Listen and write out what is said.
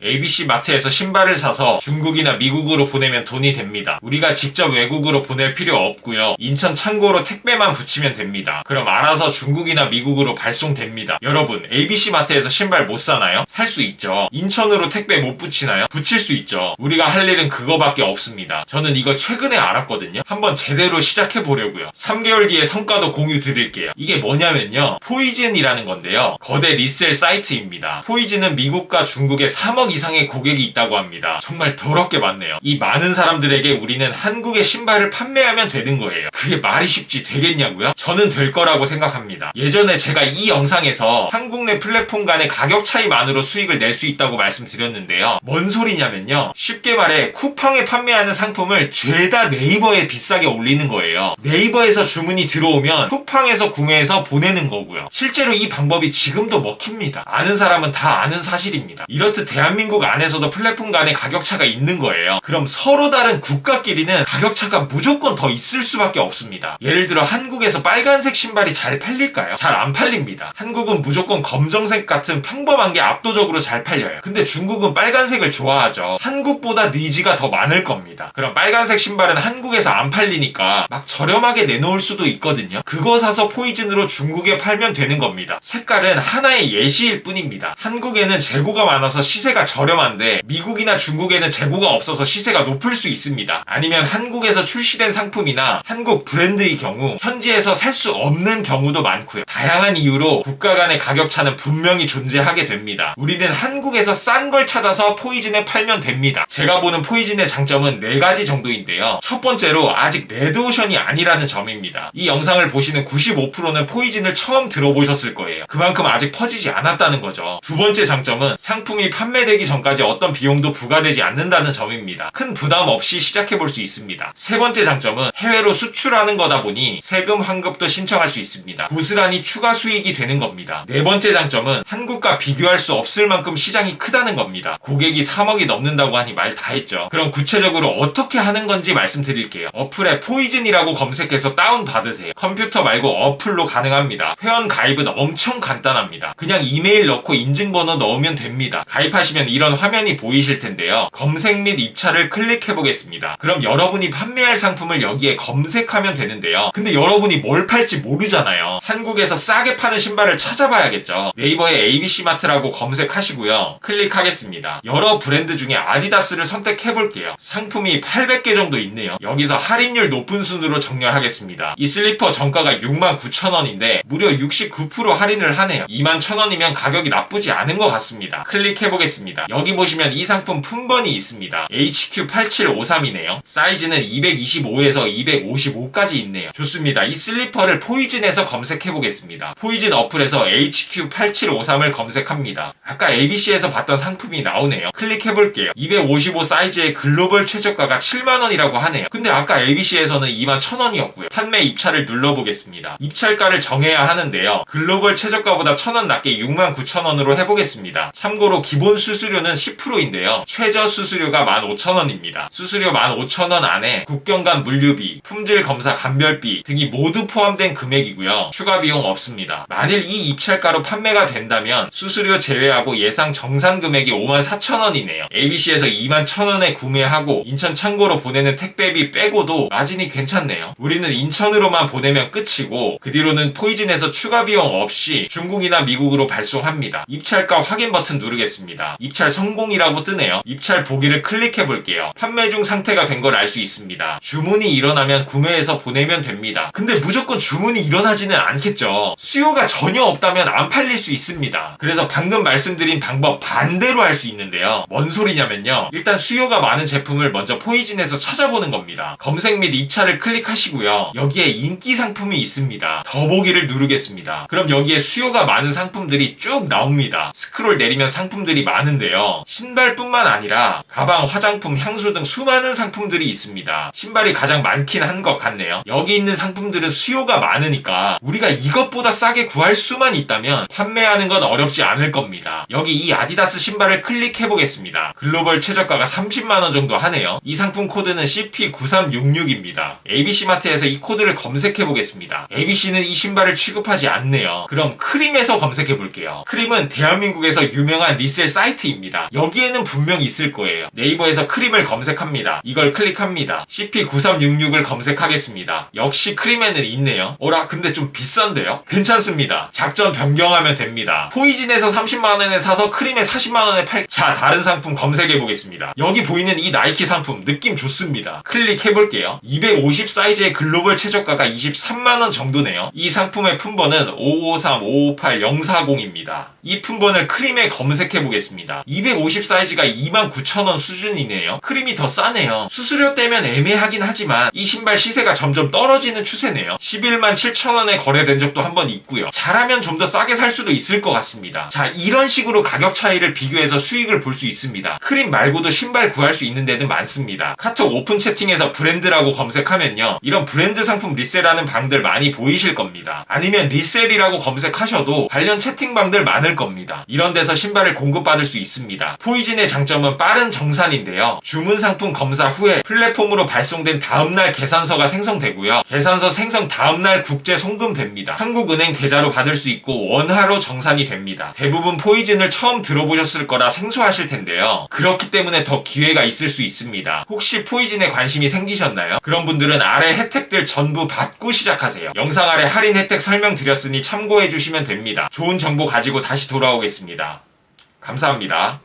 ABC 마트에서 신발을 사서 중국이나 미국으로 보내면 돈이 됩니다. 우리가 직접 외국으로 보낼 필요 없고요. 인천 창고로 택배만 붙이면 됩니다. 그럼 알아서 중국이나 미국으로 발송됩니다. 여러분, ABC 마트에서 신발 못 사나요? 살 수 있죠. 인천으로 택배 못 붙이나요? 붙일 수 있죠. 우리가 할 일은 그거밖에 없습니다. 저는 이거 최근에 알았거든요. 한번 제대로 시작해 보려고요. 3개월 뒤에 성과도 공유 드릴게요. 이게 뭐냐면요, 포이즌이라는 건데요, 거대 리셀 사이트입니다. 포이즌은 미국과 중국에 3억 이상의 고객이 있다고 합니다. 정말 더럽게 많네요. 이 많은 사람들에게 우리는 한국의 신발을 판매하면 되는 거예요. 그게 말이 쉽지 되겠냐고요? 저는 될 거라고 생각합니다. 예전에 제가 이 영상에서 한국 내 플랫폼 간의 가격 차이만으로 수익을 낼 수 있다고 말씀드렸는데요. 뭔 소리냐면요, 쉽게 말해 쿠팡에 판매하는 상품을 죄다 네이버에 비싸게 올리는 거예요. 네이버에서 주문이 들어오면 쿠팡에서 구매해서 보내는 거고요. 실제로 이 방법이 지금도 먹힙니다. 아는 사람은 다 아는 사실입니다. 이렇듯 대한민국 안에서도 플랫폼 간의 가격차가 있는 거예요. 그럼 서로 다른 국가끼리는 가격차가 무조건 더 있을 수밖에 없습니다. 예를 들어 한국에서 빨간색 신발이 잘 팔릴까요? 잘 안 팔립니다. 한국은 무조건 검정색 같은 평범한 게 압도적으로 잘 팔려요. 근데 중국은 빨간색을 좋아하죠. 한국보다 니즈가 더 많을 겁니다. 그럼 빨간색 신발은 한국에서 안 팔리니까 막 저렴하게 내놓을 수도 있거든요. 그거 사서 포이즌으로 중국에 팔면 되는 겁니다. 색깔은 하나의 예시일 뿐입니다. 한국에는 재고가 많아서 시세가 저렴한데 미국이나 중국에는 재고가 없어서 시세가 높을 수 있습니다. 아니면 한국에서 출시된 상품이나 한국 브랜드의 경우 현지에서 살 수 없는 경우도 많고요. 다양한 이유로 국가 간의 가격차는 분명히 존재하게 됩니다. 우리는 한국에서 싼 걸 찾아서 포이즌에 팔면 됩니다. 제가 보는 포이즌의 장점은 4가지 정도인데요. 첫 번째로 아직 레드오션이 아니라는 점입니다. 이 영상을 보시는 95%는 포이즌을 처음 들어보셨을 거예요. 그만큼 아직 퍼지지 않았다는 거죠. 두 번째 장점은 상품이 판매되기 전까지 어떤 비용도 부과되지 않는다는 점입니다. 큰 부담 없이 시작해볼 수 있습니다. 세 번째 장점은 해외로 수출하는 거다 보니 세금 환급도 신청할 수 있습니다. 고스란히 추가 수익이 되는 겁니다. 네 번째 장점은 한국과 비교할 수 없을 만큼 시장이 크다는 겁니다. 고객이 3억이 넘는다고 하니 말 다 했죠. 그럼 구체적으로 어떻게 하는 건지 말씀드릴게요. 어플에 포이즌이라고 검색해서 다운받으세요. 컴퓨터 말고 어플로 가능합니다. 회원 가입은 엄청 간단합니다. 그냥 이메일 넣고 인증번호 넣으면 됩니다. 가입하시면 이런 화면이 보이실 텐데요. 검색 및 입찰을 클릭해 보겠습니다. 그럼 여러분이 판매할 상품을 여기에 검색하면 되는데요. 근데 여러분이 뭘 팔지 모르잖아요. 한국에서 싸게 파는 신발을 찾아봐야겠죠. 네이버에 ABC 마트라고 검색하시고요. 클릭하겠습니다. 여러 브랜드 중에 아디다스를 선택해 볼게요. 상품이 800개 정도 있네요. 여기서 할인율 높은 순으로 정렬하겠습니다. 이 슬리퍼 정가가 69,000원인데 무려 69% 할인을 하네요. 21,000원이면 가격이 나쁘지 않은 것 같습니다. 클릭해 보겠습니다. 여기 보시면 이 상품 품번이 있습니다. HQ8753이네요. 사이즈는 225에서 255까지 있네요. 좋습니다. 이 슬리퍼를 포이즌에서 검색해 보겠습니다. 포이즌 어플에서 HQ8753을 검색합니다. 아까 ABC에서 봤던 상품이 나오네요. 클릭해 볼게요. 255 사이즈의 글로벌 최저가가 7만원이라고 하네요. 근데 아까 ABC에서는 21,000원이었고요. 판매 입찰을 눌러보겠습니다. 입찰가를 정해야 하는데요. 글로벌 최저가보다 1,000원 낮게 69,000원으로 해보겠습니다. 참고로 기본 수수료는 10%인데요. 최저 수수료가 15,000원입니다. 수수료 15,000원 안에 국경 간 물류비, 품질 검사 감별비 등이 모두 포함된 금액이고요. 추가 비용 없습니다. 만일 이 입찰가로 판매가 된다면 수수료 제외하고 예상 정산 금액이 54,000원이네요. ABC에서 21,000원에 구매하고 인천 창고로 보내는 택배비 빼고도 마진이 괜찮네요. 우리는 인천으로만 보내면 끝이고 그 뒤로는 포이즌에서 추가 비용 없이 중국이나 미국으로 발송합니다. 입찰가 확인 버튼 누르겠습니다. 입찰 성공이라고 뜨네요. 입찰 보기를 클릭해 볼게요. 판매 중 상태가 된 걸 알 수 있습니다. 주문이 일어나면 구매해서 보내면 됩니다. 근데 무조건 주문이 일어나지는 않겠죠. 수요가 전혀 없다면 안 팔릴 수 있습니다. 그래서 방금 말씀드린 방법 반대로 할 수 있는데요. 뭔 소리냐면요. 일단 수요가 많은 제품을 먼저 포이즌에서 찾아보는 겁니다. 검색 및 입찰을 클릭하시고요. 여기에 인기 상품이 있습니다. 더보기를 누르겠습니다. 그럼 여기에 수요가 많은 상품들이 쭉 나옵니다. 스크롤 내리면 상품들이 많은데요. 신발뿐만 아니라 가방, 화장품, 향수 등 수많은 상품들이 있습니다. 신발이 가장 많긴 한 것 같네요. 여기 있는 상품들은 수요가 많으니까 우리 우리가 이것보다 싸게 구할 수만 있다면 판매하는 건 어렵지 않을 겁니다. 여기 이 아디다스 신발을 클릭해보겠습니다. 글로벌 최저가가 30만원 정도 하네요. 이 상품 코드는 CP9366입니다. ABC마트에서 이 코드를 검색해보겠습니다. ABC는 이 신발을 취급하지 않네요. 그럼 크림에서 검색해볼게요. 크림은 대한민국에서 유명한 리셀 사이트입니다. 여기에는 분명히 있을 거예요. 네이버에서 크림을 검색합니다. 이걸 클릭합니다. CP9366을 검색하겠습니다. 역시 크림에는 있네요. 어라, 근데 좀 비싼데요? 괜찮습니다. 작전 변경하면 됩니다. 포이진에서 30만원에 사서 크림에 40만원에 자, 다른 상품 검색해보겠습니다. 여기 보이는 이 나이키 상품 느낌 좋습니다. 클릭해볼게요. 250 사이즈의 글로벌 최저가가 23만원 정도네요. 이 상품의 품번은 553558-040입니다. 이 품번을 크림에 검색해보겠습니다. 250 사이즈가 29,000원 수준이네요. 크림이 더 싸네요. 수수료 떼면 애매하긴 하지만 이 신발 시세가 점점 떨어지는 추세네요. 11만 7천원에 거래된 적도 한 번 있고요. 잘하면 좀 더 싸게 살 수도 있을 것 같습니다. 자, 이런 식으로 가격 차이를 비교해서 수익을 볼 수 있습니다. 크림 말고도 신발 구할 수 있는 데는 많습니다. 카톡 오픈 채팅에서 브랜드라고 검색하면요, 이런 브랜드 상품 리셀하는 방들 많이 보이실 겁니다. 아니면 리셀이라고 검색하셔도 관련 채팅방들 많을 겁니다. 이런 데서 신발을 공급받을 수 있습니다. 포이진의 장점은 빠른 정산인데요, 주문 상품 검사 후에 플랫폼으로 발송된 다음날 계산서가 생성되고요, 계산서 생성 다음날 국제 송금됩니다. 한국은행 계좌로 받을 수 있고 원화로 정산이 됩니다. 대부분 포이진을 처음 들어보셨을 거라 생소하실 텐데요, 그렇기 때문에 더 기회가 있을 수 있습니다. 혹시 포이진에 관심이 생기셨나요? 그런 분들은 아래 혜택들 전부 받고 시작하세요. 영상 아래 할인 혜택 설명드렸으니 참고해 주시면 됩니다. 좋은 정보 가지고 다시 돌아오겠습니다. 감사합니다.